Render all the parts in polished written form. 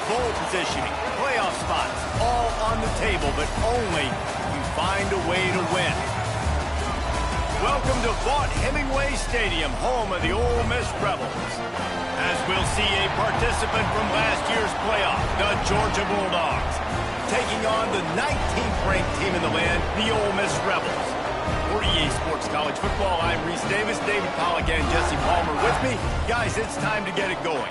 bowl positioning, playoff spots, all on the table, but only if you find a way to win. Welcome to Vaught-Hemingway Stadium, home of the Ole Miss Rebels. As we'll see a participant from last year's playoff, the Georgia Bulldogs, taking on the 19th ranked team in the land, the Ole Miss Rebels. For EA Sports College Football, I'm Reese Davis, David Pollack, and Jesse Palmer with me. Guys, it's time to get it going.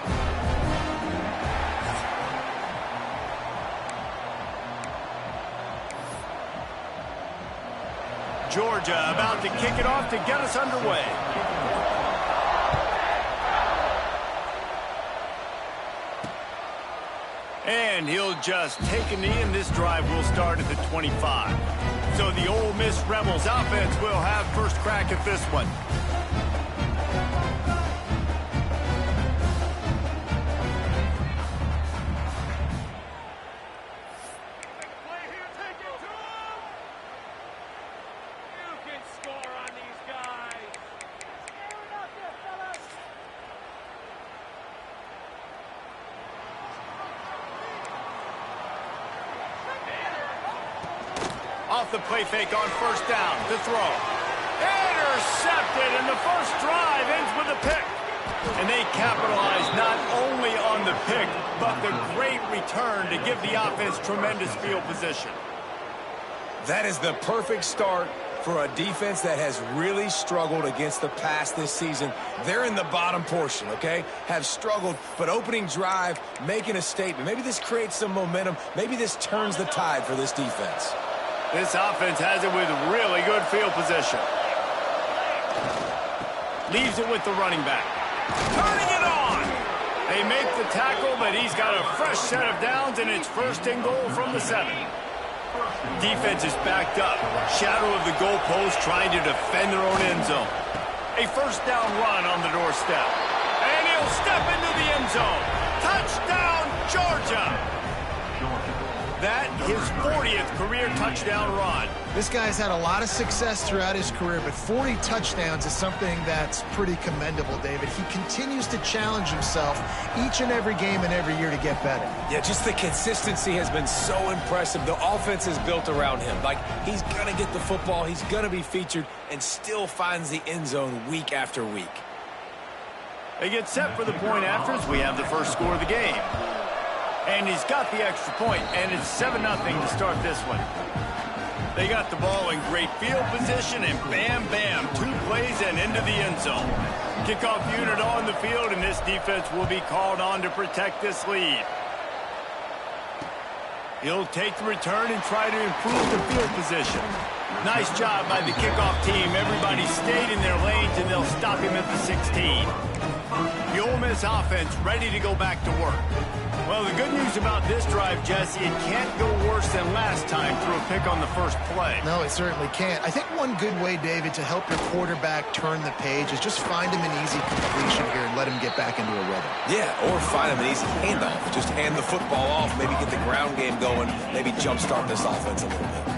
Georgia about to kick it off to get us underway. And he'll just take a knee, and this drive will start at the 25. So the Ole Miss Rebels offense will have first crack at this one. Off the play fake on first down to throw. Intercepted, and the first drive ends with a pick. And they capitalize not only on the pick, but the great return to give the offense tremendous field position. That is the perfect start for a defense that has really struggled against the pass this season. They're in the bottom portion, okay? Have struggled, but opening drive, making a statement. Maybe this creates some momentum. Maybe this turns the tide for this defense. This offense has it with really good field position. Leaves it with the running back. Turning it on! They make the tackle, but he's got a fresh set of downs, and it's first and goal from the 7. Defense is backed up. Shadow of the goalpost trying to defend their own end zone. A first down run on the doorstep. And he'll step into the end zone. Touchdown, Georgia! That, his 40th career touchdown run. This guy's had a lot of success throughout his career, but 40 touchdowns is something that's pretty commendable, David. He continues to challenge himself each and every game and every year to get better. Yeah, just the consistency has been so impressive. The offense is built around him. Like, he's going to get the football, he's going to be featured, and still finds the end zone week after week. They get set for the point after as we have the first score of the game. And he's got the extra point, and it's 7-0 to start this one. They got the ball in great field position, and bam, bam, 2 plays and into the end zone. Kickoff unit on the field, and this defense will be called on to protect this lead. He'll take the return and try to improve the field position. Nice job by the kickoff team. Everybody stayed in their lanes, and they'll stop him at the 16. The Ole Miss offense ready to go back to work. Well, the good news about this drive, Jesse, it can't go worse than last time through a pick on the first play. No, it certainly can't. I think one good way, David, to help your quarterback turn the page is just find him an easy completion here and let him get back into a rhythm. Yeah, or find him an easy handoff. Just hand the football off, maybe get the ground game going, maybe jumpstart this offense a little bit.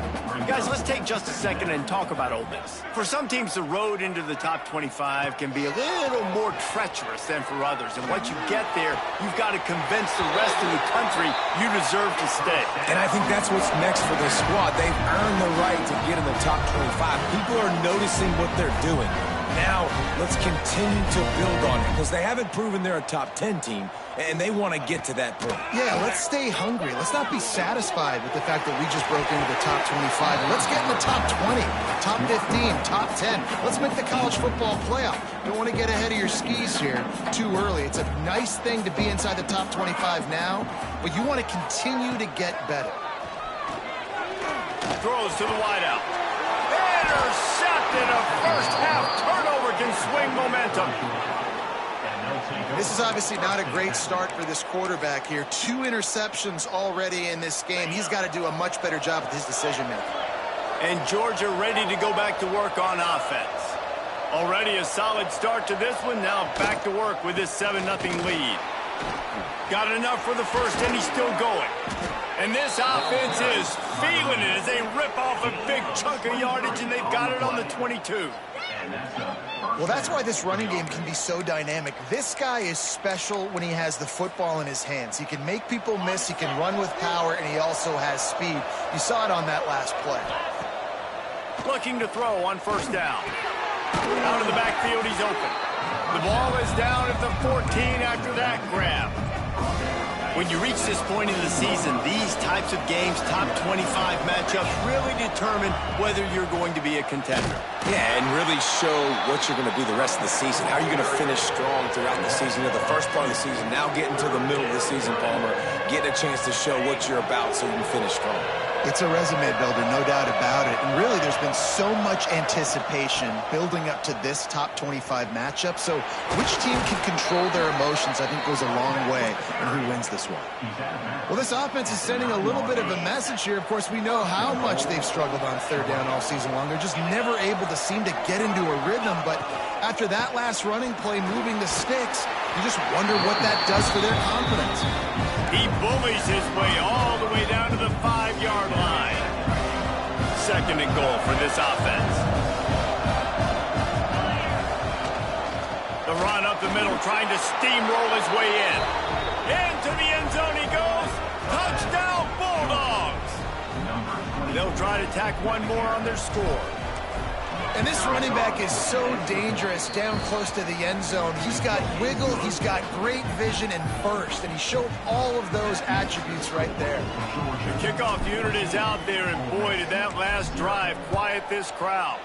Guys, let's take just a second and talk about Ole Miss. For some teams, the road into the top 25 can be a little more treacherous than for others. And once you get there, you've got to convince the rest of the country you deserve to stay. And I think that's what's next for this squad. They've earned the right to get in the top 25. People are noticing what they're doing. Now, let's continue to build on it because they haven't proven they're a top 10 team, and they want to get to that point. Yeah, let's stay hungry. Let's not be satisfied with the fact that we just broke into the top 25. Let's get in the top 20, top 15, top 10. Let's make the college football playoff. Don't want to get ahead of your skis here too early. It's a nice thing to be inside the top 25 now, but you want to continue to get better. Throws to the wideout. Intercepted. A first-half turnover can swing momentum. This is obviously not a great start for this quarterback here. 2 interceptions already in this game. He's got to do a much better job with his decision-making. And Georgia ready to go back to work on offense. Already a solid start to this one. Now back to work with this 7-0 lead. Got enough for the first, and he's still going. And this offense is feeling it as they rip off a big chunk of yardage, and they've got it on the 22. Well, that's why this running game can be so dynamic. This guy is special when he has the football in his hands. He can make people miss, he can run with power, and he also has speed. You saw it on that last play. Looking to throw on first down. Out of the backfield, he's open. The ball is down at the 14 after that grab. When you reach this point in the season, these types of games, top 25 matchups, really determine whether you're going to be a contender. Yeah, and really show what you're going to be the rest of the season. How are you going to finish strong throughout the season? The first part of the season, now getting to the middle of the season, Palmer, getting a chance to show what you're about so you can finish strong. It's a resume builder, no doubt about it. And really, there's been so much anticipation building up to this top 25 matchup. So which team can control their emotions, I think, goes a long way in who wins this one. Well, this offense is sending a little bit of a message here. Of course, we know how much they've struggled on third down all season long. They're just never able to seem to get into a rhythm. But after that last running play, moving the sticks, you just wonder what that does for their confidence. He bullies his way all the way down to the 5-yard line. Second and goal for this offense. The run up the middle, trying to steamroll his way in. Into the end zone he goes. Touchdown, Bulldogs. They'll try to tack one more on their score. And this running back is so dangerous down close to the end zone. He's got wiggle, he's got great vision and burst, and he showed all of those attributes right there. The kickoff unit is out there, and boy, did that last drive quiet this crowd.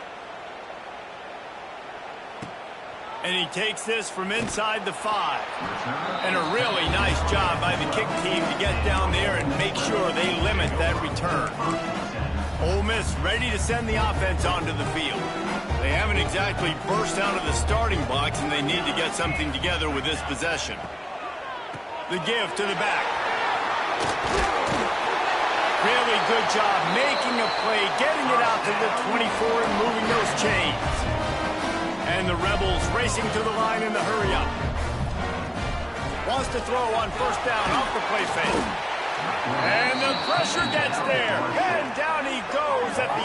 And he takes this from inside the 5. And a really nice job by the kick team to get down there and make sure they limit that return. Ole Miss ready to send the offense onto the field. They haven't exactly burst out of the starting blocks, and they need to get something together with this possession. The give to the back. Really good job making a play, getting it out to the 24 and moving those chains. And the Rebels racing to the line in the hurry-up. Wants to throw on first down off the play fake. And the pressure gets there. And down he goes at the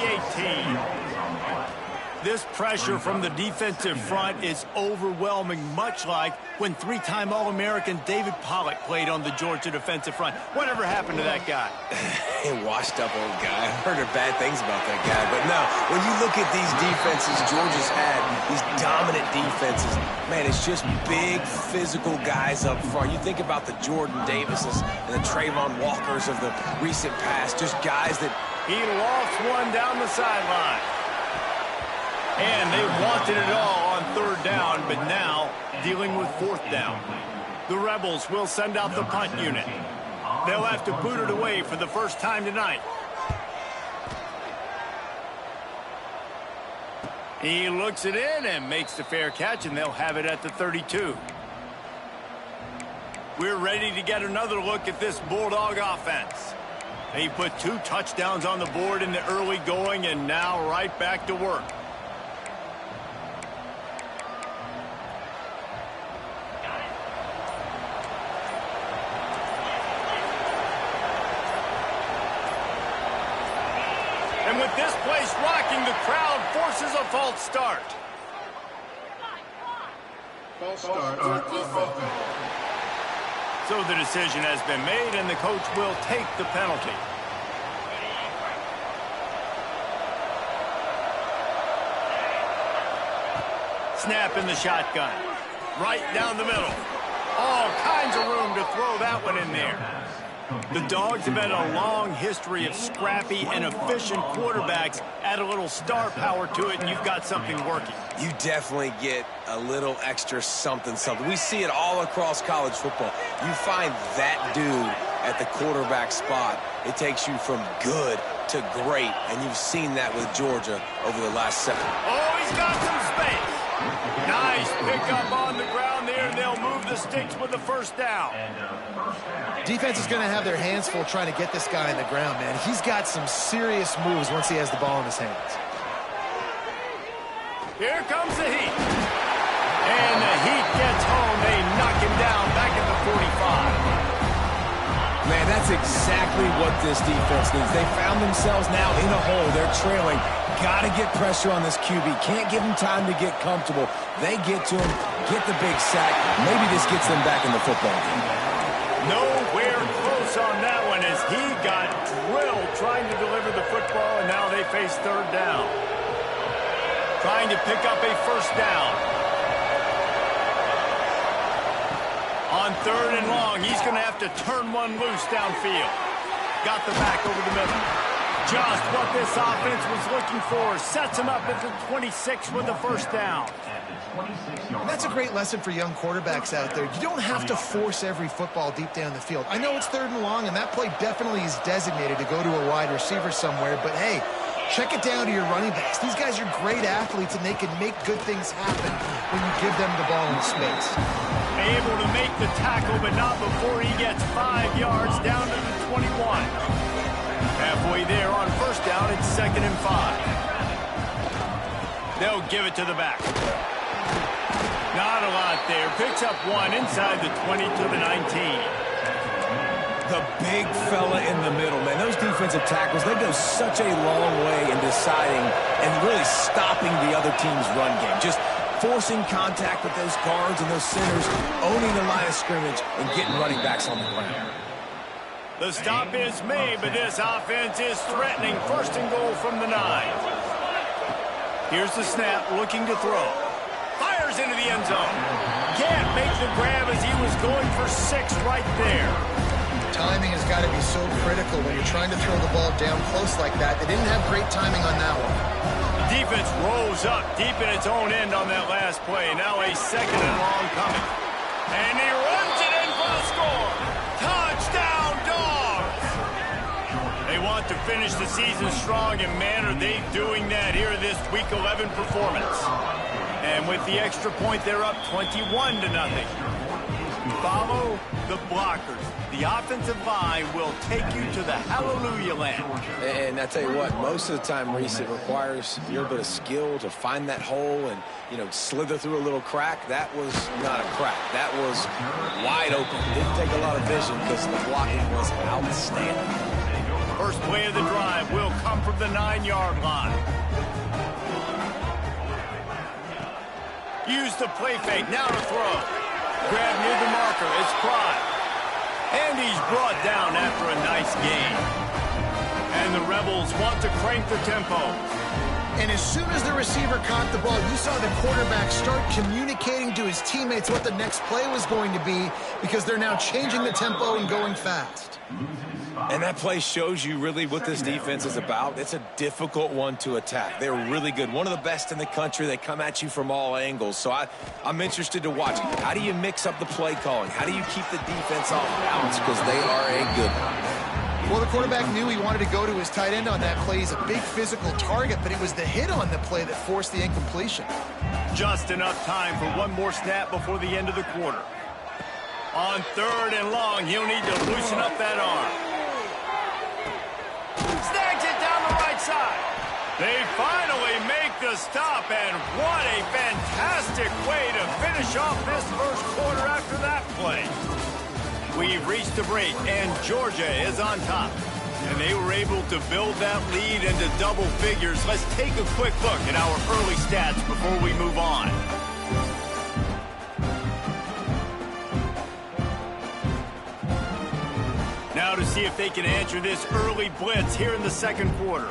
18. This pressure from the defensive front is overwhelming, much like when three-time All-American David Pollock played on the Georgia defensive front. Whatever happened to that guy? A washed-up old guy. I've heard bad things about that guy. But no, when you look at these defenses Georgia's had, these dominant defenses, man, it's just big, physical guys up front. You think about the Jordan Davises and the Trayvon Walkers of the recent past, just guys that... He lost one down the sideline. And they wanted it all on third down, but now dealing with fourth down. The Rebels will send out the punt unit. They'll have to boot it away for the first time tonight. He looks it in and makes the fair catch, and they'll have it at the 32. We're ready to get another look at this Bulldog offense. They put 2 touchdowns on the board in the early going, and now right back to work. And with this place rocking, the crowd forces a false start. False start on offense. So the decision has been made, and the coach will take the penalty. Snap in the shotgun. Right down the middle. All kinds of room to throw that one in there. The Dogs have had a long history of scrappy and efficient quarterbacks. Add a little star power to it, and you've got something working. You definitely get a little extra something. We see it all across college football. You find that dude at the quarterback spot, it takes you from good to great, and you've seen that with Georgia over the last 7. Oh, he's got some space. Nice pickup on the ground there, and they'll move the sticks with the first down. Defense is going to have their hands full trying to get this guy on the ground, man. He's got some serious moves once he has the ball in his hands. Here comes the heat. And the heat gets home. They knock him down back at the 45. Man, that's exactly what this defense needs. They found themselves now in a hole. They're trailing. got to get pressure on this QB. Can't give him time to get comfortable. They get to him, get the big sack. Maybe this gets them back in the football game. Nowhere close on that one as he got drilled trying to deliver the football, and now they face third down. Trying to pick up a first down. On third and long, he's going to have to turn one loose downfield. Got the back over the middle. Just what this offense was looking for. Sets him up at the 26 with the first down. And that's a great lesson for young quarterbacks out there. You don't have to force every football deep down the field. I know it's third and long, and that play definitely is designated to go to a wide receiver somewhere, but hey, check it down to your running backs. These guys are great athletes, and they can make good things happen when you give them the ball in space. Able to make the tackle, but not before he gets 5 yards down to the 21. Halfway there on first down, it's 2nd and 5. They'll give it to the back. Not a lot there. Picks up one inside the 20 to the 19. The big fella in the middle, man. Those defensive tackles, they go such a long way in deciding and really stopping the other team's run game. Just forcing contact with those guards and those centers, owning the line of scrimmage, and getting running backs on the ground. The stop is made, but this offense is threatening. 1st and goal from the 9. Here's the snap, looking to throw. Fires into the end zone. Can't make the grab as he was going for 6 right there. Timing has got to be so critical when you're trying to throw the ball down close like that. They didn't have great timing on that one. Defense rolls up deep in its own end on that last play. Now a 2nd and long coming. And he runs it in for the score. Touchdown, Dogs! They want to finish the season strong, and man, are they doing that here in this Week 11 performance. And with the extra point, they're up 21-0. Follow the blockers. The offensive line will take you to the hallelujah land. And I tell you what, most of the time, Reese, it requires a little bit of skill to find that hole and, slither through a little crack. That was not a crack. That was wide open. Didn't take a lot of vision because the blocking was outstanding. First play of the drive will come from the 9-yard line. Use the play fake. Now to throw. Grab near the marker. It's Pride. And he's brought down after a nice gain. And the Rebels want to crank the tempo. And as soon as the receiver caught the ball, you saw the quarterback start communicating to his teammates what the next play was going to be because they're now changing the tempo and going fast. And that play shows you really what this defense is about. It's a difficult one to attack. They're really good. One of the best in the country. They come at you from all angles. So I'm interested to watch. How do you mix up the play calling? How do you keep the defense off balance? Because they are a good one. Well, the quarterback knew he wanted to go to his tight end on that play. He's a big physical target, but it was the hit on the play that forced the incompletion. Just enough time for one more snap before the end of the quarter. On 3rd and long, he'll need to loosen up that arm. Snags it down the right side. They finally make the stop, and what a fantastic way to finish off this first quarter after that play. We've reached the break, and Georgia is on top. And they were able to build that lead into double figures. Let's take a quick look at our early stats before we move on. Now to see if they can answer this early blitz here in the 2nd quarter.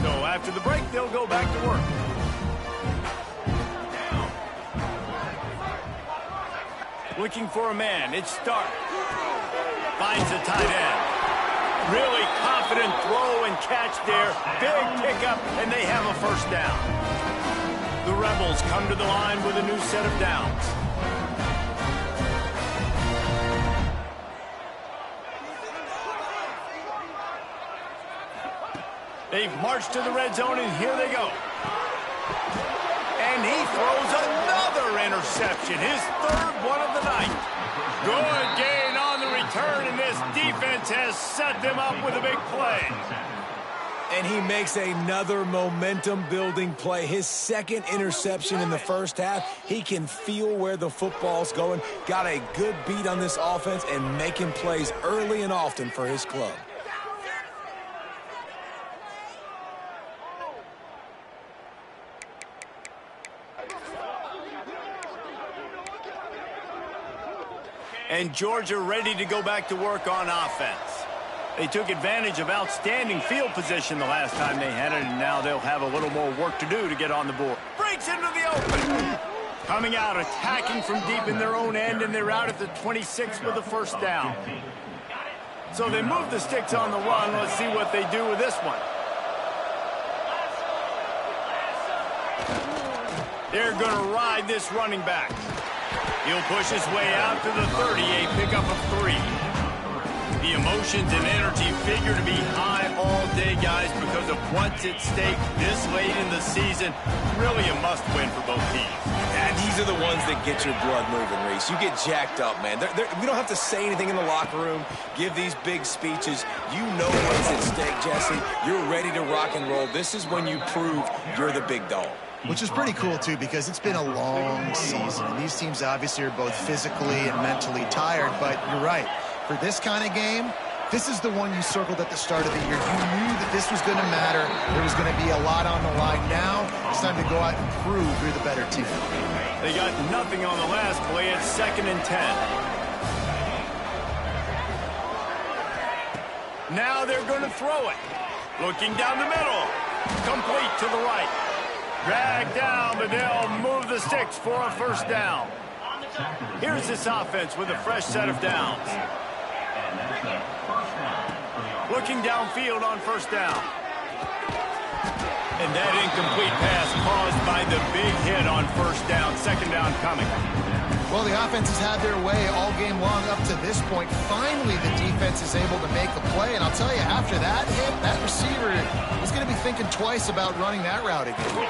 So after the break, they'll go back to work. Looking for a man. It's Stark. Finds the tight end. Really confident throw and catch there. Big pickup, and they have a first down. The Rebels come to the line with a new set of downs. They've marched to the red zone, and here they go. And he throws another interception, his 3rd one of the night. Good gain on the return, and this defense has set them up with a big play. And he makes another momentum-building play. His second interception in the first half. He can feel where the football's going. Got a good beat on this offense and making plays early and often for his club. And Georgia ready to go back to work on offense. They took advantage of outstanding field position the last time they had it, and now they'll have a little more work to do to get on the board. Breaks into the open. Coming out, attacking from deep in their own end, and they're out at the 26 with the first down. So they move the sticks on the run. Let's see what they do with this one. They're going to ride this running back. He'll push his way out to the 30, a pickup of 3. The emotions and energy figure to be high all day, guys, because of what's at stake this late in the season. Really a must-win for both teams. And these are the ones that get your blood moving, Reese. You get jacked up, man. We don't have to say anything in the locker room, give these big speeches. You know what's at stake, Jesse. You're ready to rock and roll. This is when you prove you're the big dog. Which is pretty cool, too, because it's been a long season. And these teams obviously are both physically and mentally tired, but you're right. For this kind of game, this is the one you circled at the start of the year. You knew that this was going to matter. There was going to be a lot on the line. Now it's time to go out and prove you're the better team. They got nothing on the last play. It's 2nd and 10. Now they're going to throw it. Looking down the middle. Complete to the right. Drag down, but they'll move the sticks for a first down. Here's this offense with a fresh set of downs. Looking downfield on first down. And that incomplete pass caused by the big hit on first down. 2nd down coming. Well, the offense has had their way all game long up to this point. Finally, the defense is able to make a play. And I'll tell you, after that hit, that receiver is going to be thinking twice about running that route again.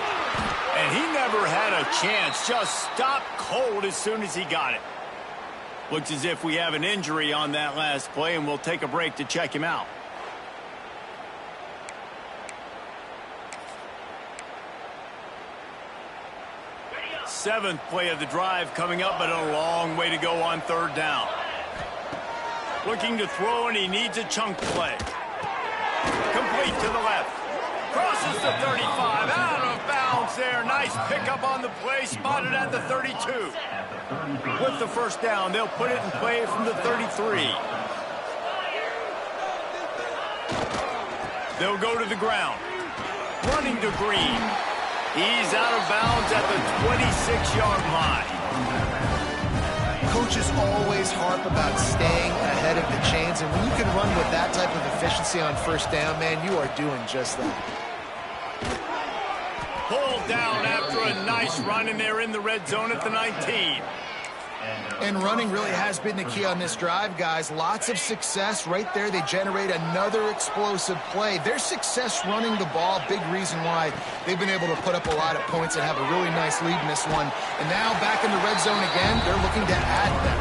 And he never had a chance. Just stopped cold as soon as he got it. Looks as if we have an injury on that last play, and we'll take a break to check him out. Seventh play of the drive coming up, but a long way to go on 3rd down. Looking to throw, and he needs a chunk play. Complete to the left. Crosses the 35, out of bounds there. Nice pickup on the play, spotted at the 32. With the first down, they'll put it in play from the 33. They'll go to the ground. Running to Green. He's out of bounds at the 26-yard line. Coaches always harp about staying ahead of the chains, and when you can run with that type of efficiency on first down, man, you are doing just that. Pulled down after a nice run, and they're in the red zone at the 19. And running really has been the key on this drive, guys. Lots of success right there. They generate another explosive play. Their success running the ball, big reason why they've been able to put up a lot of points and have a really nice lead in this one. And now back in the red zone again, they're looking to add them.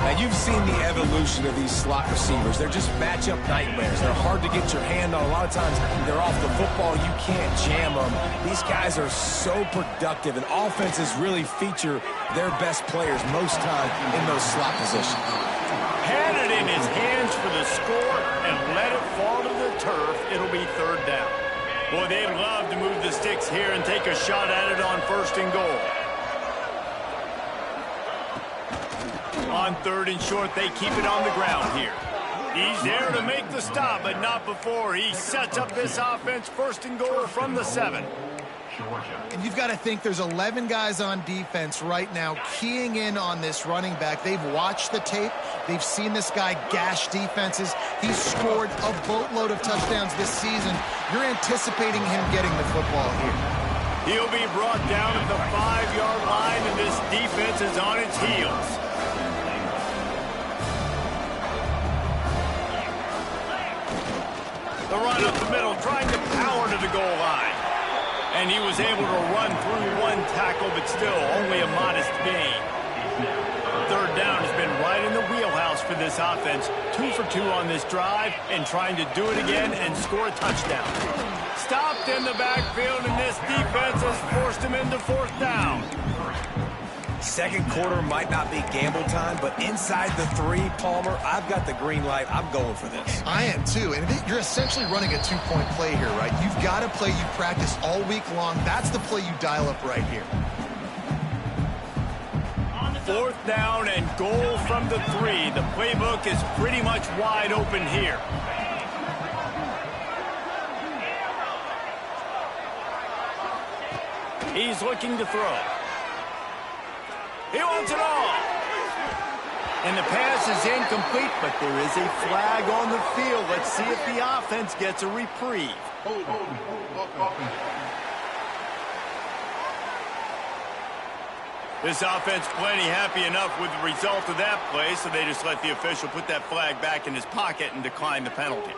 Now, you've seen the evolution of these slot receivers. They're just matchup nightmares. They're hard to get your hand on. A lot of times, they're off the football. You can't jam them. These guys are so productive, and offenses really feature their best players most time in those slot positions. Had it in his hands for the score and let it fall to the turf. It'll be 3rd down. Boy, they'd love to move the sticks here and take a shot at it on 1st and goal. On 3rd and short, they keep it on the ground here. He's there to make the stop, but not before. He sets up this offense 1st and goal from the 7. And you've got to think there's 11 guys on defense right now keying in on this running back. They've watched the tape. They've seen this guy gash defenses. He's scored a boatload of touchdowns this season. You're anticipating him getting the football here. He'll be brought down at the 5-yard line, and this defense is on its heels. The run up the middle, trying to power to the goal line. And he was able to run through one tackle, but still only a modest gain. 3rd down has been right in the wheelhouse for for this offense. 2 for 2 on this drive and trying to do it again and score a touchdown. Stopped in the backfield, and this defense has forced him into 4th down. Second quarter might not be gamble time, but inside the 3, Palmer, I've got the green light. I'm going for this. I am too, and you're essentially running a 2-point play here, right? You've got a play you practice all week long. That's the play you dial up right here. 4th down and goal from the 3. The playbook is pretty much wide open here. He's looking to throw. He wants it all. And the pass is incomplete, but there is a flag on the field. Let's see if the offense gets a reprieve. This offense plenty happy enough with the result of that play, so they just let the official put that flag back in his pocket and decline the penalty.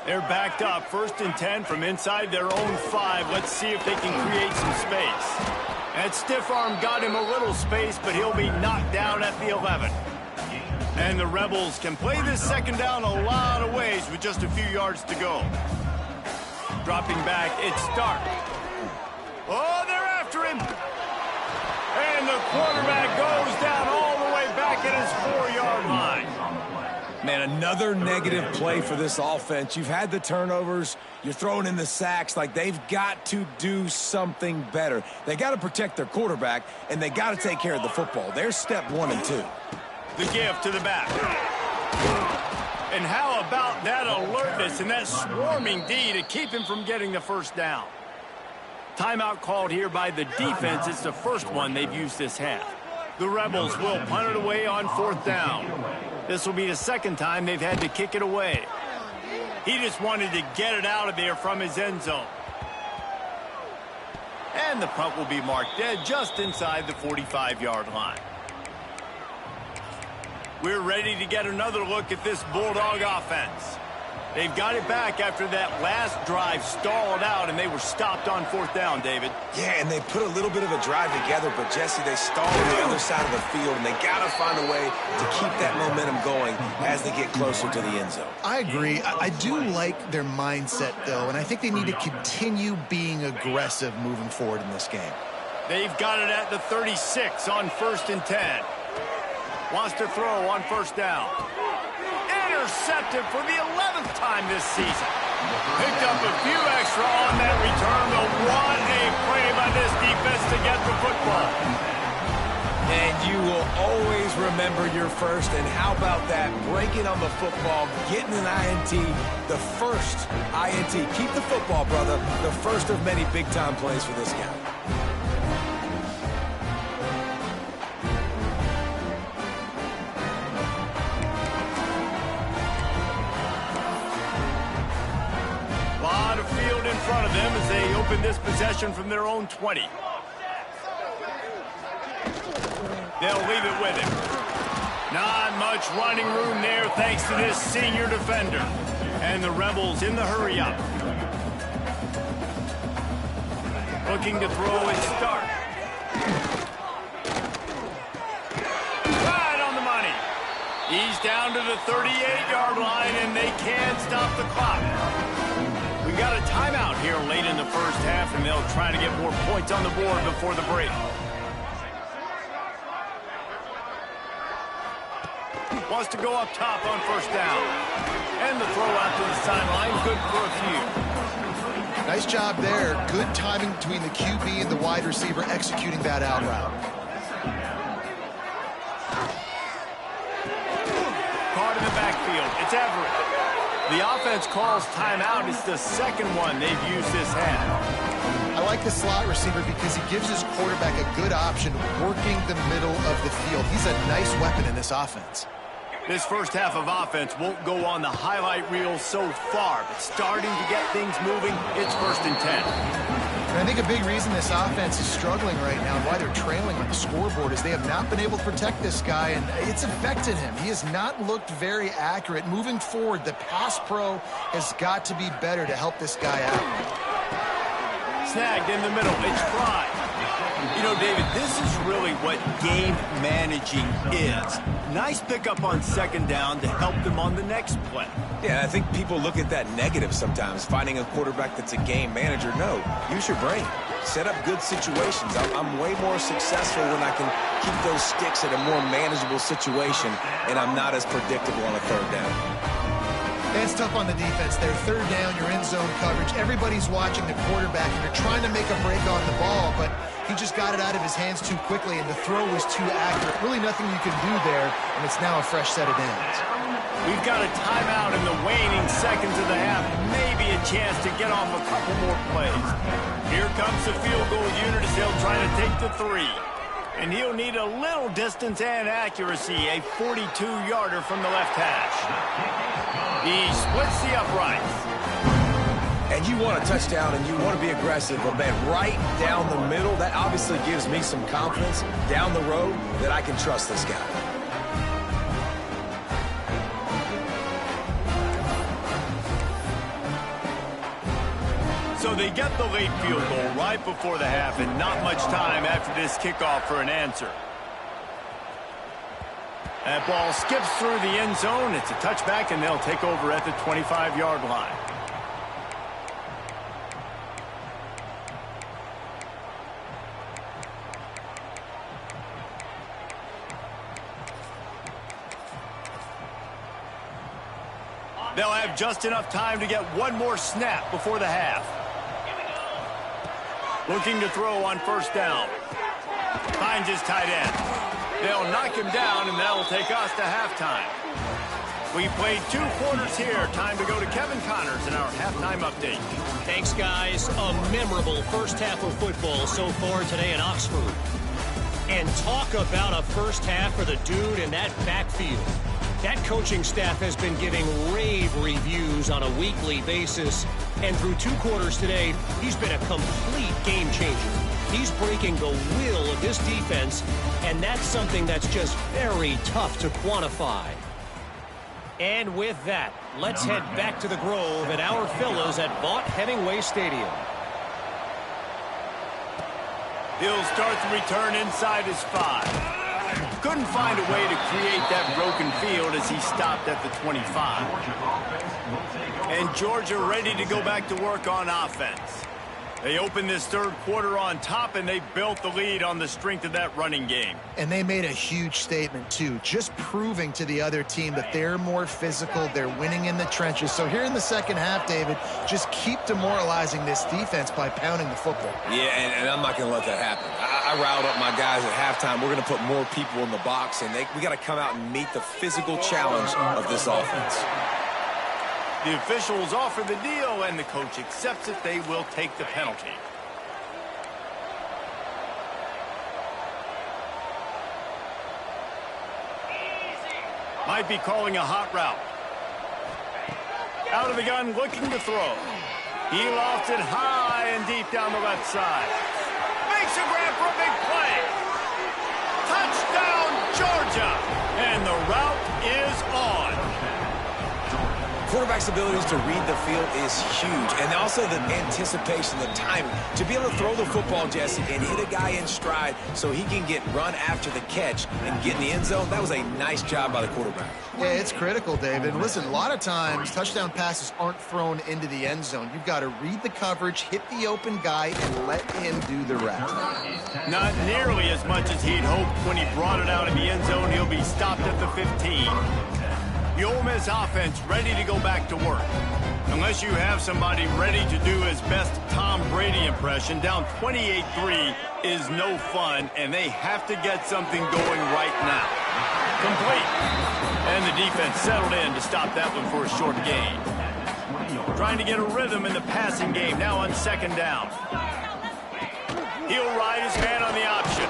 They're backed up, 1st and 10 from inside their own 5. Let's see if they can create some space. That stiff arm got him a little space, but he'll be knocked down at the 11. And the Rebels can play this 2nd down a lot of ways with just a few yards to go. Dropping back, it's Stark. Oh, they're after him. And the quarterback goes down all the way back at his 4-yard line. Man, another negative play for this offense. You've had the turnovers. You're throwing in the sacks. Like, they've got to do something better. They got to protect their quarterback, and they got to take care of the football. There's step 1 and 2. The give to the back. And how about that alertness and that swarming D to keep him from getting the 1st down? Timeout called here by the defense. It's the first one they've used this half. The Rebels will punt it away on 4th down. This will be the 2nd time they've had to kick it away. He just wanted to get it out of there from his end zone. And the punt will be marked dead just inside the 45-yard line. We're ready to get another look at this Bulldog offense. They've got it back after that last drive stalled out, and they were stopped on 4th down, David. Yeah, and they put a little bit of a drive together, but, Jesse, they stalled on the other side of the field, and they got to find a way to keep that momentum going as they get closer to the end zone. I agree. I do like their mindset, though, and I think they need to continue being aggressive moving forward in this game. They've got it at the 36 on 1st and 10. Wants to throw on 1st down. Intercepted for the 11th time this season. Picked up a few extra on that return, but what a play by this defense to get the football. And you will always remember your first, and how about that? Breaking on the football, getting an INT, the first INT. Keep the football, brother. The first of many big-time plays for this guy. In front of them as they open this possession from their own 20. They'll leave it with him. Not much running room there thanks to this senior defender. And the Rebels in the hurry up. Looking to throw and start. Right on the money. He's down to the 38-yard line, and they can't stop the clock. We got a timeout here late in the 1st half, and they'll try to get more points on the board before the break. Wants to go up top on 1st down. And the throw out to the sideline, good for a few. Nice job there. Good timing between the QB and the wide receiver executing that out route. Caught in the backfield. It's Everett. The offense calls timeout. It's the 2nd one they've used this half. I like the slot receiver because he gives his quarterback a good option working the middle of the field. He's a nice weapon in this offense. This 1st half of offense won't go on the highlight reel so far, but starting to get things moving, it's 1st and 10. And I think a big reason this offense is struggling right now and why they're trailing on the scoreboard is they have not been able to protect this guy, and it's affected him. He has not looked very accurate. Moving forward, the pass pro has got to be better to help this guy out. Snagged in the middle. It's Fry. You know, David, this is really what game managing is. Nice pickup on second down to help them on the next play. Yeah, I think people look at that negative sometimes, finding a quarterback that's a game manager. No, use your brain. Set up good situations. I'm way more successful when I can keep those sticks at a more manageable situation, and I'm not as predictable on a third down. It's tough on the defense there. Third down, you're in zone coverage. Everybody's watching the quarterback, and they're trying to make a break on the ball, but he just got it out of his hands too quickly, and the throw was too accurate. Really nothing you can do there, and it's now a fresh set of downs. We've got a timeout in the waning seconds of the half. Maybe a chance to get off a couple more plays. Here comes the field goal unit as they'll try to take the 3. And he'll need a little distance and accuracy, a 42-yarder from the left hash. He splits the uprights. And you want a touchdown and you want to be aggressive, but man, right down the middle, that obviously gives me some confidence down the road that I can trust this guy. So they get the late field goal right before the half, and not much time after this kickoff for an answer. That ball skips through the end zone. It's a touchback, and they'll take over at the 25-yard line. They'll have just enough time to get one more snap before the half. Looking to throw on first down. Finds his tight end. They'll knock him down, and that'll take us to halftime. We played 2 quarters here. Time to go to Kevin Connors in our halftime update. Thanks, guys. A memorable first half of football so far today in Oxford. And talk about a first half for the dude in that backfield. That coaching staff has been giving rave reviews on a weekly basis. And through 2 quarters today, he's been a complete game changer. He's breaking the will of this defense, and that's something that's just very tough to quantify. And with that, let's head back to the Grove at our fellows at Vaught Hemingway Stadium. He'll start the return inside his 5. Couldn't find a way to create that broken field as he stopped at the 25. And Georgia ready to go back to work on offense. They opened this third quarter on top, and they built the lead on the strength of that running game. And they made a huge statement, too, just proving to the other team that they're more physical, they're winning in the trenches. So here in the second half, David, just keep demoralizing this defense by pounding the football. Yeah, and I'm not going to let that happen. I riled up my guys at halftime. We're going to put more people in the box, and we got to come out and meet the physical challenge of this offense. The officials offer the deal, and the coach accepts it. They will take the penalty. Might be calling a hot route. Out of the gun, looking to throw. He lofts it high and deep down the left side. Makes a grab for a big play. Touchdown, Georgia! And the route is on. Quarterback's abilities to read the field is huge, and also the anticipation, the timing. To be able to throw the football, Jesse, and hit a guy in stride so he can get run after the catch and get in the end zone, that was a nice job by the quarterback. Yeah, it's critical, David. Listen, a lot of times touchdown passes aren't thrown into the end zone. You've got to read the coverage, hit the open guy, and let him do the rest. Not nearly as much as he'd hoped when he brought it out in the end zone. He'll be stopped at the 15. The Ole Miss offense ready to go back to work. Unless you have somebody ready to do his best Tom Brady impression, down 28-3 is no fun, and they have to get something going right now. Complete. And the defense settled in to stop that one for a short gain. Trying to get a rhythm in the passing game now on second down. He'll ride his man on the option.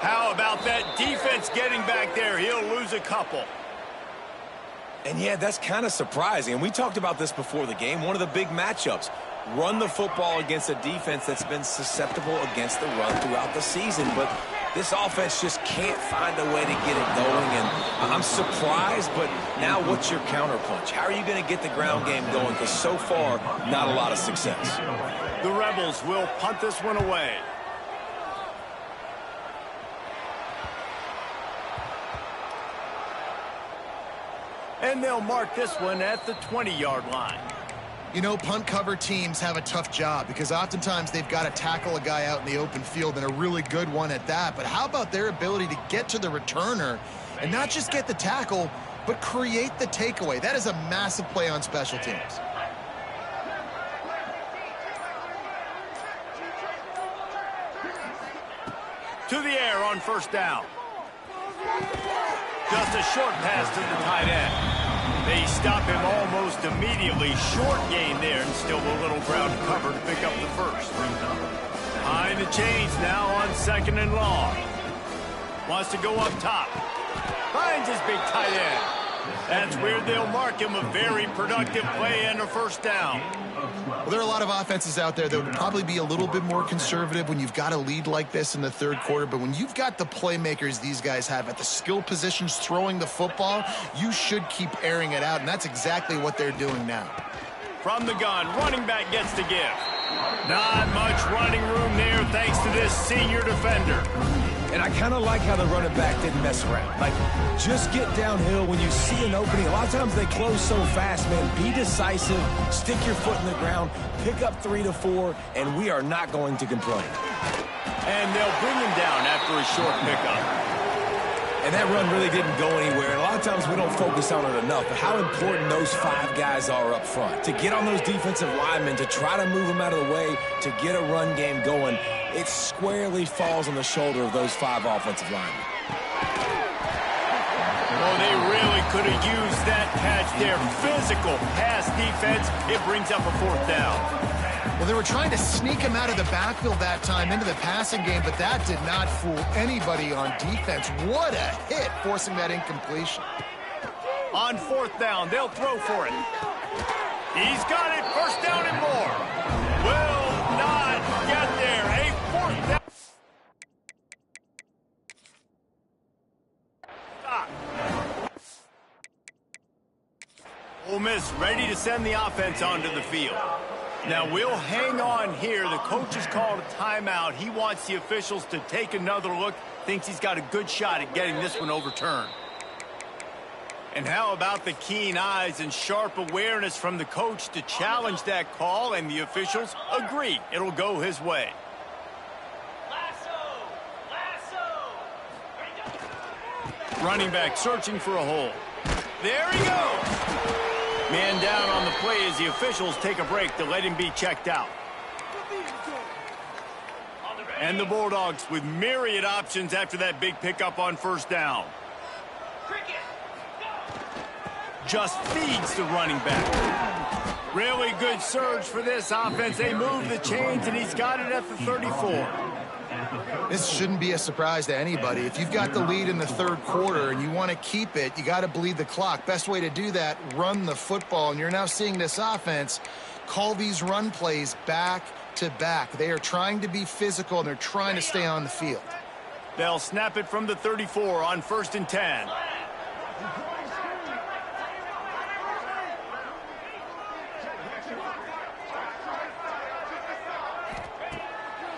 How about that defense getting back there? He'll lose a couple. And yeah, that's kind of surprising. And we talked about this before the game. One of the big matchups. Run the football against a defense that's been susceptible against the run throughout the season. But this offense just can't find a way to get it going. And I'm surprised, but now what's your counterpunch? How are you going to get the ground game going? Because so far, not a lot of success. The Rebels will punt this one away. And they'll mark this one at the 20-yard line. You know, punt cover teams have a tough job because oftentimes they've got to tackle a guy out in the open field, and a really good one at that. But how about their ability to get to the returner and not just get the tackle, but create the takeaway? That is a massive play on special teams. To the air on first down. Just a short pass to the tight end. They stop him almost immediately. Short gain there, and still a little ground to cover to pick up the first. Behind the chains now on 2nd and long. Wants to go up top. Finds his big tight end. That's where they'll mark him a very productive play and a first down. Well, there are a lot of offenses out there that would probably be a little bit more conservative when you've got a lead like this in the third quarter. But when you've got the playmakers these guys have at the skill positions throwing the football, you should keep airing it out. And that's exactly what they're doing now. From the gun, running back gets the give. Not much running room there thanks to this senior defender. And I kind of like how the running back didn't mess around. Like, just get downhill when you see an opening. A lot of times they close so fast, man. Be decisive, stick your foot in the ground, pick up 3 to 4, and we are not going to complain. And they'll bring him down after a short pickup. And that run really didn't go anywhere. And a lot of times we don't focus on it enough, but how important those 5 guys are up front. To get on those defensive linemen, to try to move them out of the way, to get a run game going, it squarely falls on the shoulder of those 5 offensive linemen. Oh, they really could have used that catch there. Physical pass defense. It brings up a 4th down. Well, they were trying to sneak him out of the backfield that time into the passing game, but that did not fool anybody on defense. What a hit, forcing that incompletion. On 4th down, they'll throw for it. He's got it. First down and more. Will not get there. A 4th down. Stop. Ole Miss ready to send the offense onto the field. Now, we'll hang on here. The coach has called a timeout. He wants the officials to take another look. Thinks he's got a good shot at getting this one overturned. And how about the keen eyes and sharp awareness from the coach to challenge that call, and the officials agree it'll go his way. Running back searching for a hole. There he goes. Man down on the play as the officials take a break to let him be checked out. And the Bulldogs with myriad options after that big pickup on first down. Just feeds the running back. Really good surge for this offense. They move the chains, and he's got it at the 34. This shouldn't be a surprise to anybody. If you've got the lead in the third quarter and you want to keep it, you got to bleed the clock. Best way to do that, run the football. And you're now seeing this offense call these run plays back to back. They are trying to be physical, and they're trying to stay on the field. They'll snap it from the 34 on 1st and 10.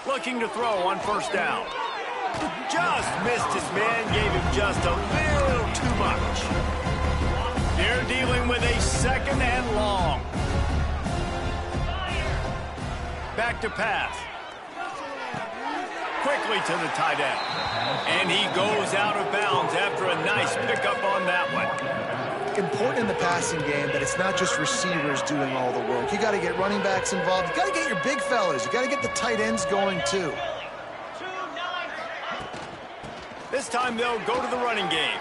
Looking to throw on first down. Just missed his man, gave him just a little too much. They're dealing with a 2nd and long. Back to pass. Quickly to the tight end. And he goes out of bounds after a nice pickup on that one. Important in the passing game that it's not just receivers doing all the work. You got to get running backs involved. You got to get your big fellas. You got to get the tight ends going too. This time they'll go to the running game.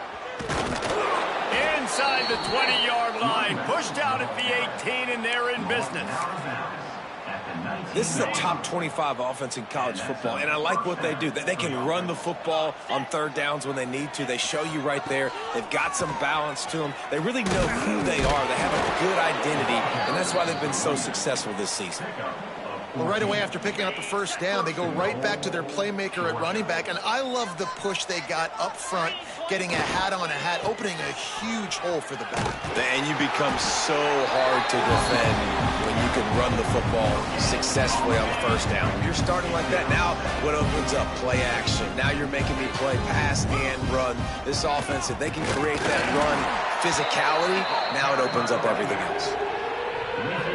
Inside the 20-yard line, pushed out at the 18, and they're in business. This is a top 25 offense in college football, and I like what they do. They can run the football on 3rd downs when they need to. They show you right there. They've got some balance to them. They really know who they are. They have a good identity, and that's why they've been so successful this season. Well, right away after picking up the first down, they go right back to their playmaker at running back, and I love the push they got up front, getting a hat on a hat, opening a huge hole for the back. And you become so hard to defend when you can run the football successfully on the first down. When you're starting like that, now what opens up? Play action. Now you're making me play pass and run. This offense, if they can create that run physicality, now it opens up everything else.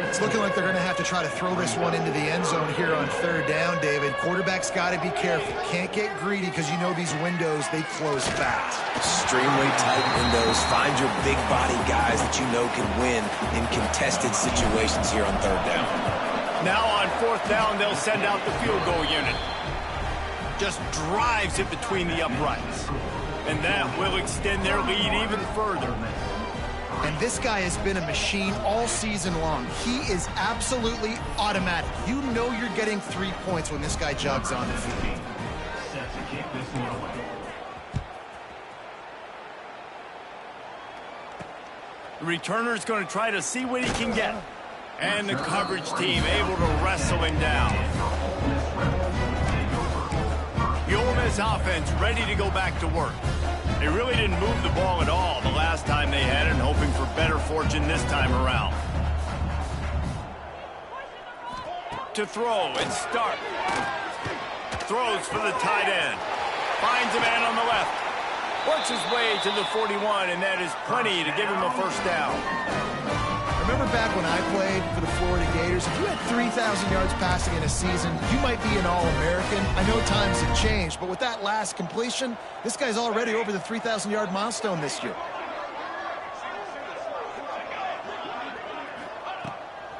It's looking like they're going to have to try to throw this one into the end zone here on third down, David. Quarterback's got to be careful. Can't get greedy because you know these windows, they close fast. Extremely tight windows. Find your big body guys that you know can win in contested situations here on third down. Now on fourth down, they'll send out the field goal unit. Just drives it between the uprights. And that will extend their lead even further. And this guy has been a machine all season long. He is absolutely automatic. You know you're getting 3 points when this guy jogs on the field. The returner's going to try to see what he can get. And the coverage team able to wrestle him down. The Ole Miss offense ready to go back to work. They really didn't move the ball at all the last time they had it, and hoping for better fortune this time around. To throw and start. Throws for the tight end. Finds a man on the left. Works his way to the 41, and that is plenty to give him a first down. Remember back when I played for the Florida Gators, if you had 3,000 yards passing in a season, you might be an All-American. I know times have changed, but with that last completion, this guy's already over the 3,000-yard milestone this year.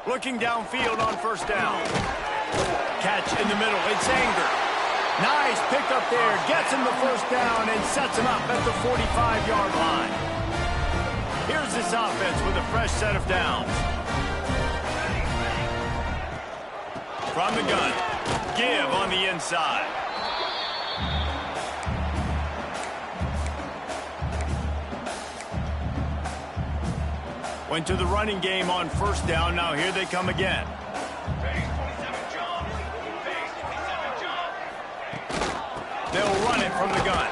Looking downfield on first down. Catch in the middle. It's Anger. Nice pick up there. Gets him the first down and sets him up at the 45-yard line. Here's this offense with a fresh set of downs. From the gun. Give on the inside. Went to the running game on first down. Now here they come again. They'll run it from the gun.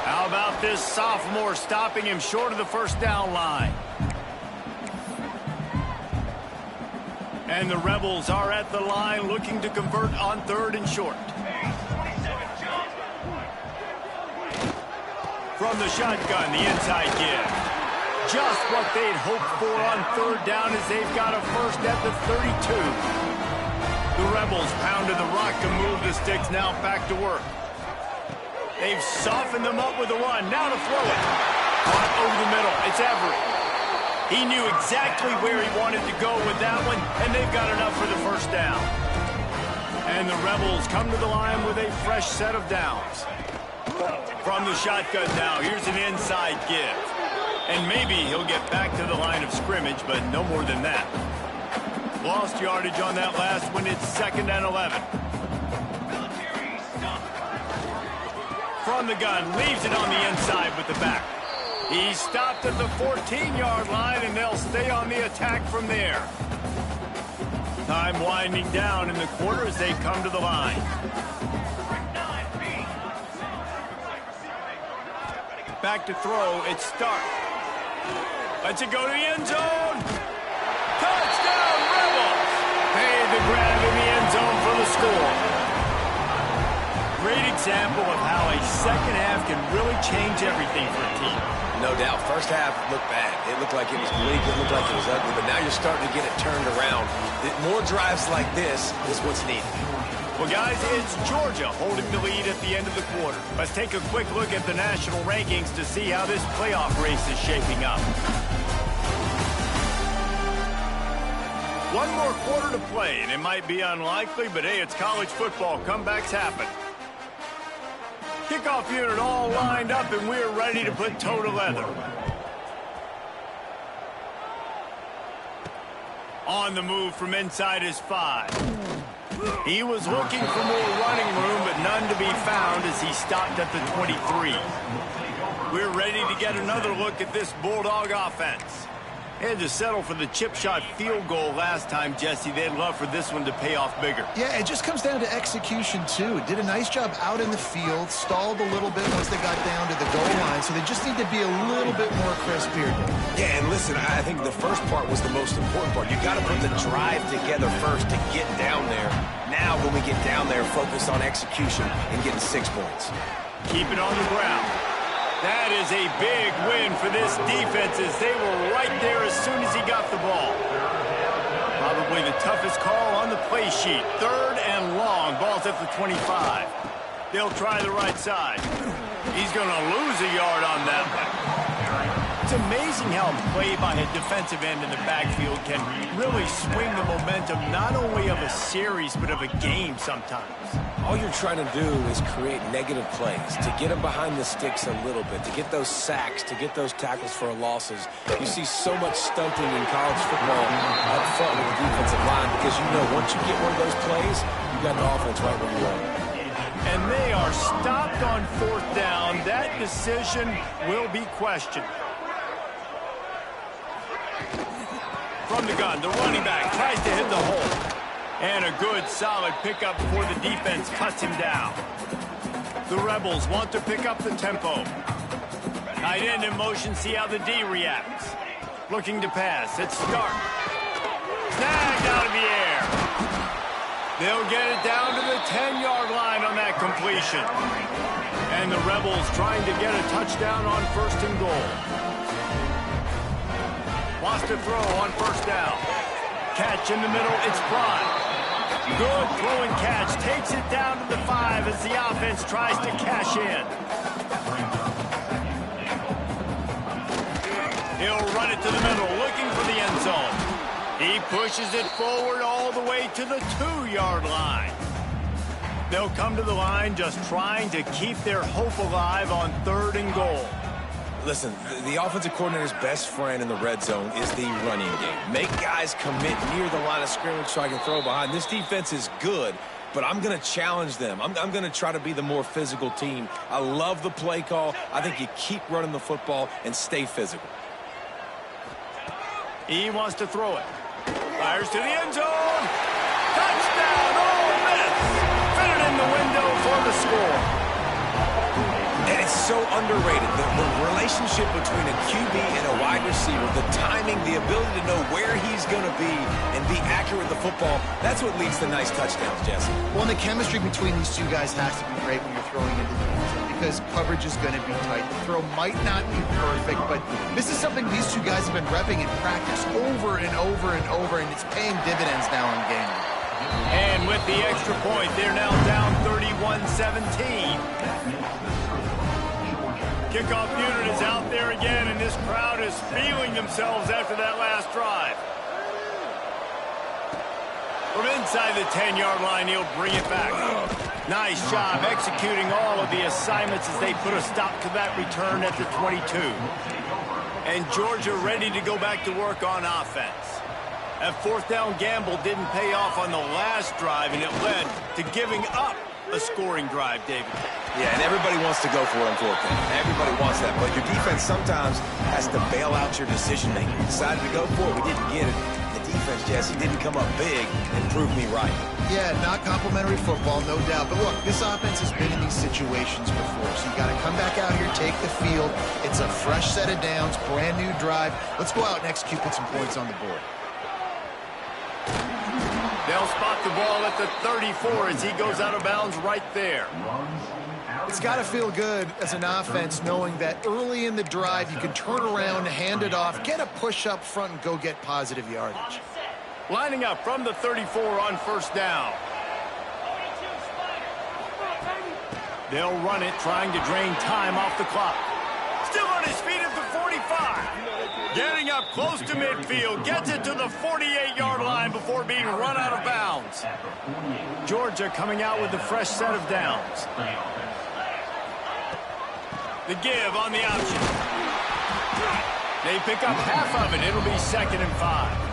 How about this sophomore stopping him short of the first down line? And the Rebels are at the line looking to convert on third and short. From the shotgun, the inside give. Just what they'd hoped for on third down as they've got a first at the 32. The Rebels pounded the rock to move the sticks, now back to work. They've softened them up with the run. Now to throw it. Caught over the middle. It's Everett. He knew exactly where he wanted to go with that one, and they've got enough for the first down. And the Rebels come to the line with a fresh set of downs. From the shotgun now, here's an inside give. And maybe he'll get back to the line of scrimmage, but no more than that. Lost yardage on that last one. It's 2nd and 11. From the gun, leaves it on the inside with the back. He stopped at the 14-yard line, and they'll stay on the attack from there. Time winding down in the quarter as they come to the line. Back to throw, it's Stark. Lets it go to the end zone. Touchdown, Rebels! Made the grab in the end zone for the score. Great example of how a second half can really change everything for a team. No doubt. First half looked bad. It looked like it was bleak. It looked like it was ugly. But now you're starting to get it turned around. More drives like this is what's needed. Well, guys, it's Georgia holding the lead at the end of the quarter. Let's take a quick look at the national rankings to see how this playoff race is shaping up. One more quarter to play, and it might be unlikely, but hey, it's college football. Comebacks happen. Kickoff unit all lined up, and we're ready to put toe to leather. On the move from inside his 5. He was looking for more running room, but none to be found as he stopped at the 23. We're ready to get another look at this Bulldog offense. Had to settle for the chip shot field goal last time, Jesse. They'd love for this one to pay off bigger. Yeah, it just comes down to execution, too. Did a nice job out in the field, stalled a little bit once they got down to the goal line, so they just need to be a little bit more crisp here. Yeah, and listen, I think the first part was the most important part. You got to put the drive together first to get down there. Now, when we get down there, focus on execution and getting 6 points. Keep it on the ground. That is a big win for this defense as they were right there as soon as he got the ball. Probably the toughest call on the play sheet. 3rd and long. Ball's at the 25. They'll try the right side. He's going to lose a yard on that one. It's amazing how a play by a defensive end in the backfield can really swing the momentum not only of a series but of a game sometimes. All you're trying to do is create negative plays, to get them behind the sticks a little bit, to get those sacks, to get those tackles for losses. You see so much stunting in college football up front with the defensive line because you know once you get one of those plays, you got the offense right where you want it. And they are stopped on 4th down. That decision will be questioned. From the gun, the running back tries to hit the hole. And a good, solid pickup before the defense cuts him down. The Rebels want to pick up the tempo. Tight end in motion, see how the D reacts. Looking to pass, it's Stark. Snagged out of the air. They'll get it down to the 10-yard line on that completion. And the Rebels trying to get a touchdown on 1st and goal. Wants to throw on 1st down. Catch in the middle, it's Prime. Good throwing catch, takes it down to the 5 as the offense tries to cash in. He'll run it to the middle, looking for the end zone. He pushes it forward all the way to the 2-yard line. They'll come to the line just trying to keep their hope alive on 3rd and goal. Listen, the offensive coordinator's best friend in the red zone is the running game. Make guys commit near the line of scrimmage so I can throw behind. This defense is good, but I'm going to challenge them. I'm going to try to be the more physical team. I love the play call. I think you keep running the football and stay physical. He wants to throw it. Fires to the end zone. Touchdown, Ole Miss. Fit it in the window for the score. And it's so underrated. The relationship between a QB and a wide receiver, the timing, the ability to know where he's going to be and be accurate with the football, that's what leads to nice touchdowns, Jesse. Well, and the chemistry between these two guys has to be great when you're throwing into the end zone because coverage is going to be tight. The throw might not be perfect, but this is something these two guys have been repping in practice over and over and over, and it's paying dividends now in game. And with the extra point, they're now down 31-17. Kickoff unit is out there again, and this crowd is feeling themselves after that last drive. From inside the 10-yard line, he'll bring it back. Nice job executing all of the assignments as they put a stop to that return at the 22. And Georgia ready to go back to work on offense. That 4th down gamble didn't pay off on the last drive, and it led to giving up a scoring drive, David. Yeah, and everybody wants to go for it on 4th down. Everybody wants that, but your defense sometimes has to bail out your decision-making. Decided to go for it, we didn't get it. The defense, Jesse, didn't come up big and prove me right. Yeah, not complimentary football, no doubt. But look, this offense has been in these situations before, so you got to come back out here, take the field. It's a fresh set of downs, brand new drive. Let's go out and execute, put some points on the board. They'll spot the ball at the 34 as he goes out of bounds right there. It's got to feel good as an offense knowing that early in the drive you can turn around, hand it off, get a push up front, and go get positive yardage. Lining up from the 34 on 1st down. They'll run it, trying to drain time off the clock. Still on his feet at the 45. Getting up close to midfield. Gets it to the 48-yard line before being run out of bounds. Georgia coming out with a fresh set of downs. The give on the option. They pick up half of it. It'll be 2nd and 5.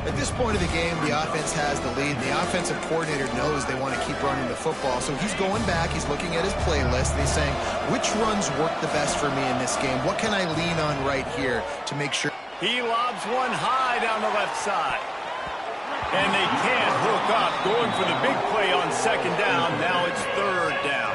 At this point of the game, the offense has the lead. The offensive coordinator knows they want to keep running the football. So he's going back. He's looking at his playlist. And he's saying, which runs work the best for me in this game? What can I lean on right here to make sure? He lobs one high down the left side. And they can't hook up, going for the big play on second down. Now it's third down.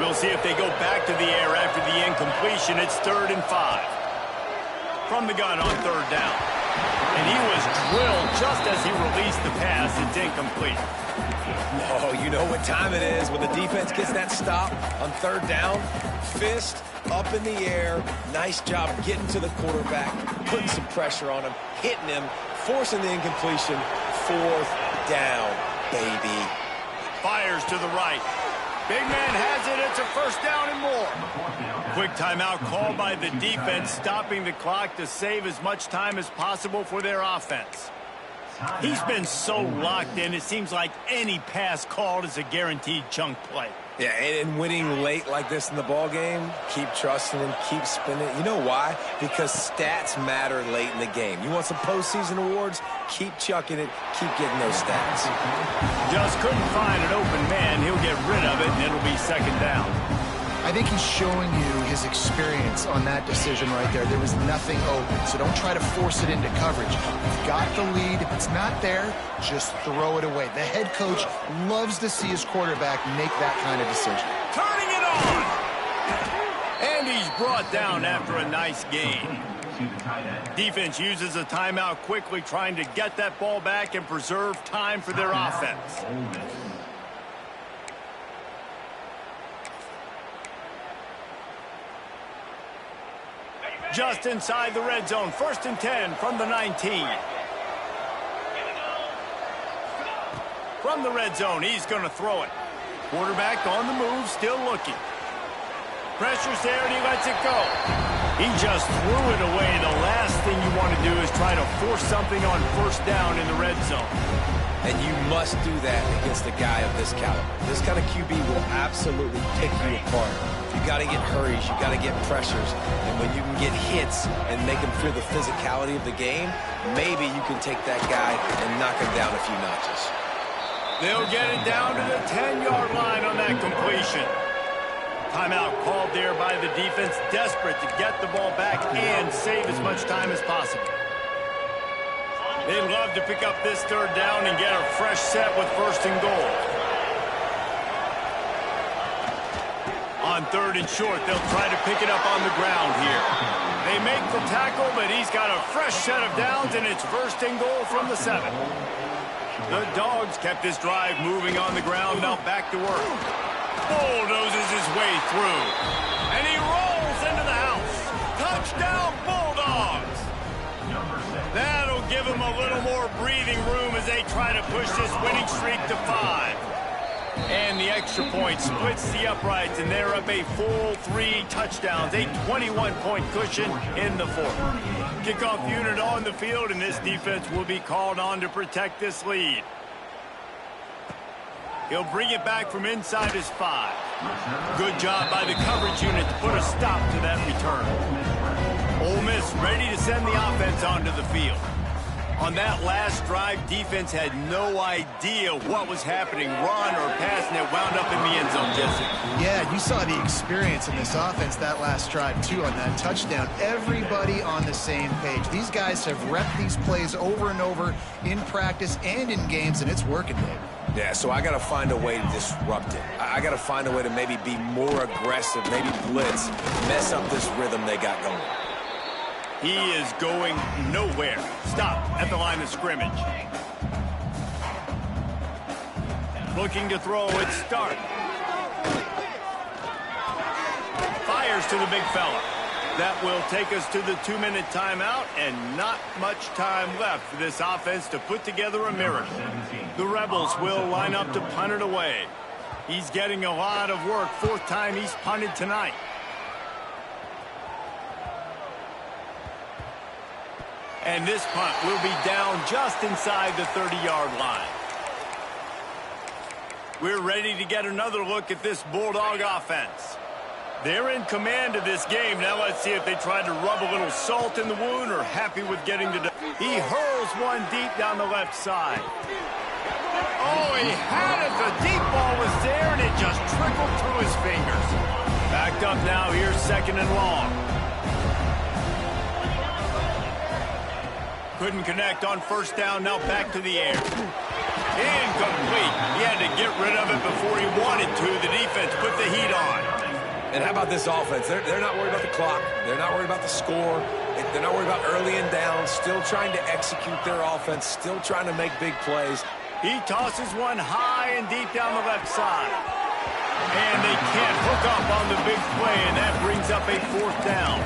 We'll see if they go back to the air after the incompletion. It's 3rd and 5. From the gun on third down. And he was drilled just as he released the pass. It's incomplete. Oh, you know what time it is when the defense gets that stop on third down. Fist up in the air. Nice job getting to the quarterback, putting some pressure on him, hitting him, forcing the incompletion. 4th down, baby. Fires to the right. Big man has it. It's a first down and more. Quick timeout called by the defense, stopping the clock to save as much time as possible for their offense. He's been so locked in, it seems like any pass called is a guaranteed chunk play. Yeah, and winning late like this in the ball game, keep trusting him, keep spinning. You know why? Because stats matter late in the game. You want some postseason awards? Keep chucking it, keep getting those stats. Just couldn't find an open man. He'll get rid of it, and it'll be second down. I think he's showing you his experience on that decision right there. There was nothing open, so don't try to force it into coverage. You've got the lead. If it's not there, just throw it away. The head coach loves to see his quarterback make that kind of decision. Turning it on! And he's brought down after a nice gain. Defense uses a timeout quickly, trying to get that ball back and preserve time for their offense. Just inside the red zone, 1st and 10 from the 19. From the red zone, he's going to throw it. Quarterback on the move, still looking. Pressure's there, and he lets it go. He just threw it away. The last thing you want to do is try to force something on first down in the red zone. And you must do that against a guy of this caliber. This kind of QB will absolutely pick you apart. You got to get hurries, you got to get pressures, and when you can get hits and make him feel the physicality of the game, maybe you can take that guy and knock him down a few notches. They'll get it down to the 10-yard line on that completion. Timeout called there by the defense, desperate to get the ball back and save as much time as possible. They'd love to pick up this third down and get a fresh set with 1st and goal. On 3rd and short, they'll try to pick it up on the ground here. They make the tackle, but he's got a fresh set of downs, and it's 1st and goal from the 7. The Dogs kept this drive moving on the ground, now back to work. Bulldozes his way through, and he rolls into the house. Touchdown, Bulldogs! That'll give him a little more breathing room as they try to push this winning streak to 5. And the extra point splits the uprights, and they're up a full 3 touchdowns, a 21-point cushion in the 4th. Kickoff unit on the field, and this defense will be called on to protect this lead. He'll bring it back from inside his 5. Good job by the coverage unit to put a stop to that return. Ole Miss ready to send the offense onto the field. On that last drive, defense had no idea what was happening. Run or pass, and it wound up in the end zone, Jesse. Yeah, you saw the experience in this offense that last drive, too, on that touchdown. Everybody on the same page. These guys have repped these plays over and over in practice and in games, and it's working, Dave. Yeah, so I got to find a way to disrupt it. I got to find a way to maybe be more aggressive, maybe blitz, mess up this rhythm they got going. He is going nowhere. Stop at the line of scrimmage. Looking to throw it, start. Fires to the big fella. That will take us to the 2-minute timeout, and not much time left for this offense to put together a miracle. The Rebels will line up to punt it away. He's getting a lot of work. 4th time he's punted tonight. And this punt will be down just inside the 30-yard line. We're ready to get another look at this Bulldog offense. They're in command of this game. Now let's see if they tried to rub a little salt in the wound or happy with getting to... He hurls one deep down the left side. Oh, he had it. The deep ball was there, and it just trickled through his fingers. Backed up now. Here's 2nd and long. Couldn't connect on first down. Now back to the air. Incomplete. He had to get rid of it before he wanted to. The defense put the heat on. And how about this offense? They're not worried about the clock. They're not worried about the score. They're not worried about early and down. Still trying to execute their offense. Still trying to make big plays. He tosses one high and deep down the left side. And they can't hook up on the big play, and that brings up a fourth down.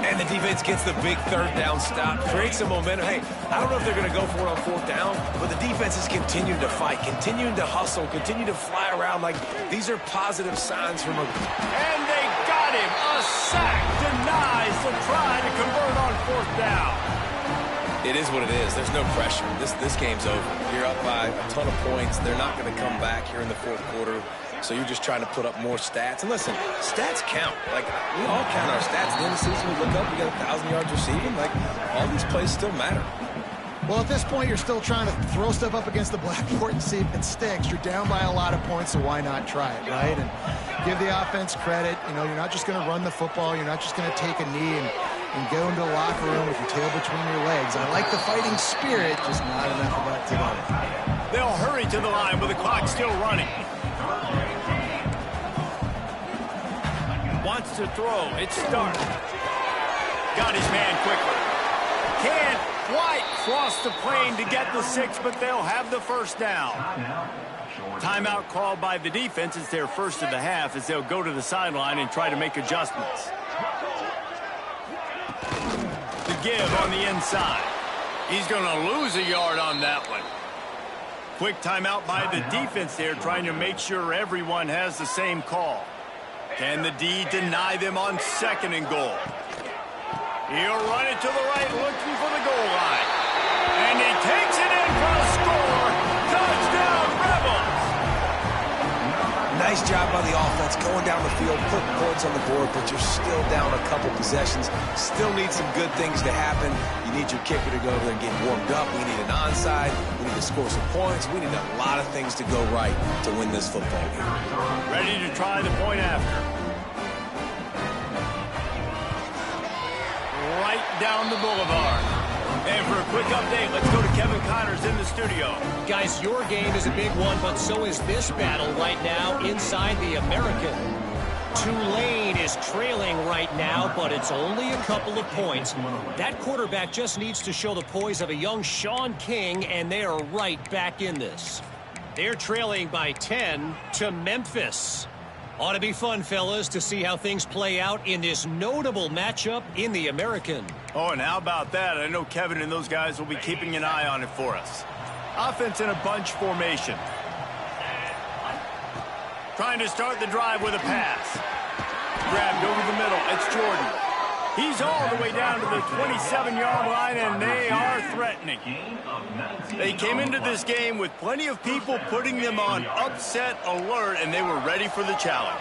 And the defense gets the big third down stop, creates some momentum. Hey, I don't know if they're going to go for it on fourth down, but the defense is continuing to fight, continuing to hustle, continue to fly around. Like, these are positive signs from a... And they got him. A sack denies the try to convert on fourth down. It is what it is. There's no pressure. This game's over. You're up by a ton of points. They're not going to come back here in the fourth quarter. So you're just trying to put up more stats. And listen, stats count. Like, we all count our stats. At the end of the season, we look up, we got 1,000 yards receiving. Like, all these plays still matter. Well, at this point, you're still trying to throw stuff up against the blackboard and see if it sticks. You're down by a lot of points, so why not try it, right? And give the offense credit. You know, you're not just going to run the football. You're not just going to take a knee and go into the locker room with your tail between your legs. I like the fighting spirit, just not enough of that today. They'll hurry to the line with the clock still running. Wants to throw. It's Stark. Got his man quickly. Can't quite cross the plane to get the 6, but they'll have the first down. Timeout called by the defense. It's their first of the half as they'll go to the sideline and try to make adjustments. The give on the inside. He's going to lose a yard on that one. Quick timeout by the defense there, trying to make sure everyone has the same call. Can the D deny them on second and goal? He'll run it to the right, looking for the goal line. And he takes it in for a score. Touchdown, Rebels! Nice job by the offense going down the field, putting points on the board, but you're still down a couple possessions. Still need some good things to happen. You need your kicker to go over there and get warmed up. We need an onside. We need to score some points. We need a lot of things to go right to win this football game. Ready to try the point after. Right down the boulevard. And for a quick update, let's go to Kevin Connors in the studio. Guys, your game is a big one, but so is this battle right now inside the American. Tulane is trailing right now, but it's only a couple of points. That quarterback just needs to show the poise of a young Sean King, and they are right back in this. They're trailing by 10 to Memphis. Ought to be fun, fellas, to see how things play out in this notable matchup in the American. Oh, and how about that? I know Kevin and those guys will be keeping an eye on it for us. Offense in a bunch formation. Trying to start the drive with a pass. Grabbed over the middle. It's Jordan. He's all the way down to the 27-yard line, and they are threatening. They came into this game with plenty of people putting them on upset alert, and they were ready for the challenge.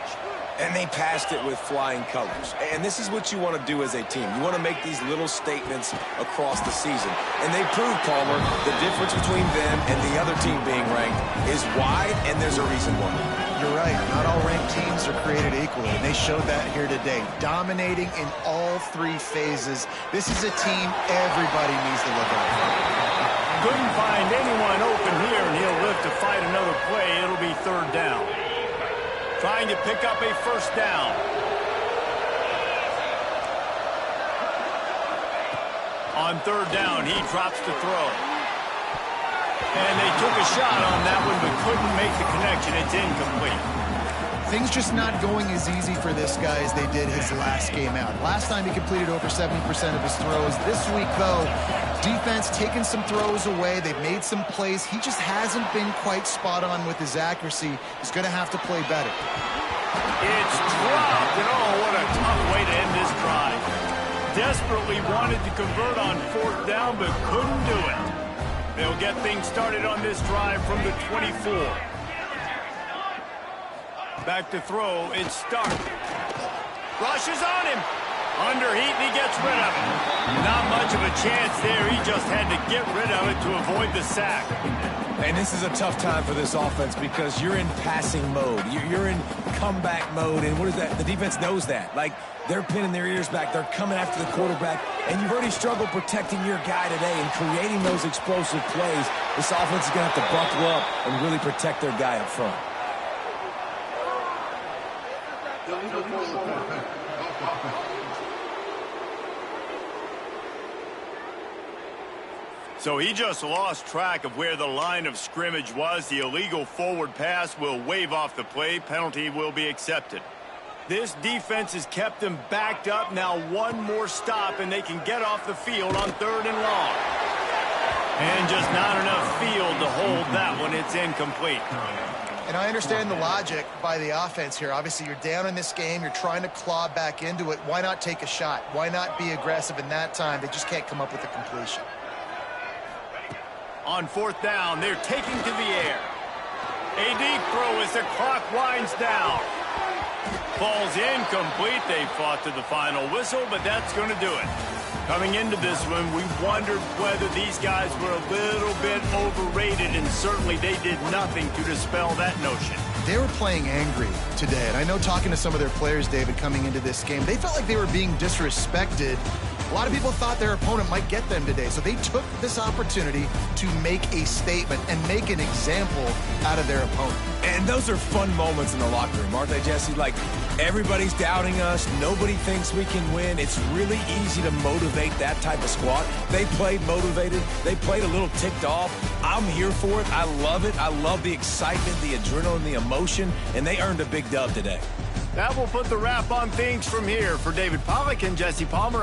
And they passed it with flying colors. And this is what you want to do as a team. You want to make these little statements across the season. And they proved, Palmer, the difference between them and the other team being ranked is wide, and there's a reason why. You're right. Not all ranked teams are created equally, and they showed that here today. Dominating in all three phases. This is a team everybody needs to look out for. Couldn't find anyone open here, and he'll live to fight another play. It'll be third down. Trying to pick up a first down. On third down, he drops to throw. And they took a shot on that one, but couldn't make the connection. It's incomplete. Things just not going as easy for this guy as they did his last game out. Last time he completed over 70% of his throws. This week, though, defense taking some throws away. They've made some plays. He just hasn't been quite spot on with his accuracy. He's going to have to play better. It's dropped, and oh, what a tough way to end this drive. Desperately wanted to convert on fourth down, but couldn't do it. They'll get things started on this drive from the 24. Back to throw, it's Stark. Rushes on him. Underheat, and he gets rid of it. Not much of a chance there. He just had to get rid of it to avoid the sack. And this is a tough time for this offense because you're in passing mode. You're in comeback mode, and what is that? The defense knows that. Like, they're pinning their ears back. They're coming after the quarterback, and you've already struggled protecting your guy today and creating those explosive plays. This offense is going to have to buckle up and really protect their guy up front. So he just lost track of where the line of scrimmage was. The illegal forward pass will wave off the play. Penalty will be accepted. This defense has kept them backed up. Now one more stop, and they can get off the field on 3rd and long. And just not enough field to hold that one. It's incomplete. And I understand the logic by the offense here. Obviously, you're down in this game. You're trying to claw back into it. Why not take a shot? Why not be aggressive in that time? They just can't come up with a completion. On 4th down, they're taking to the air. A deep throw as the clock winds down. Falls incomplete. They fought to the final whistle, but that's going to do it. Coming into this one, we wondered whether these guys were a little bit overrated, and certainly they did nothing to dispel that notion. They were playing angry today, and I know talking to some of their players, David, coming into this game, they felt like they were being disrespected. A lot of people thought their opponent might get them today, so they took this opportunity to make a statement and make an example out of their opponent. And those are fun moments in the locker room, aren't they, Jesse? Like, everybody's doubting us. Nobody thinks we can win. It's really easy to motivate that type of squad. They played motivated. They played a little ticked off. I'm here for it. I love it. I love the excitement, the adrenaline, the emotion, and they earned a big dub today. That will put the wrap on things from here. For David Pollack and Jesse Palmer,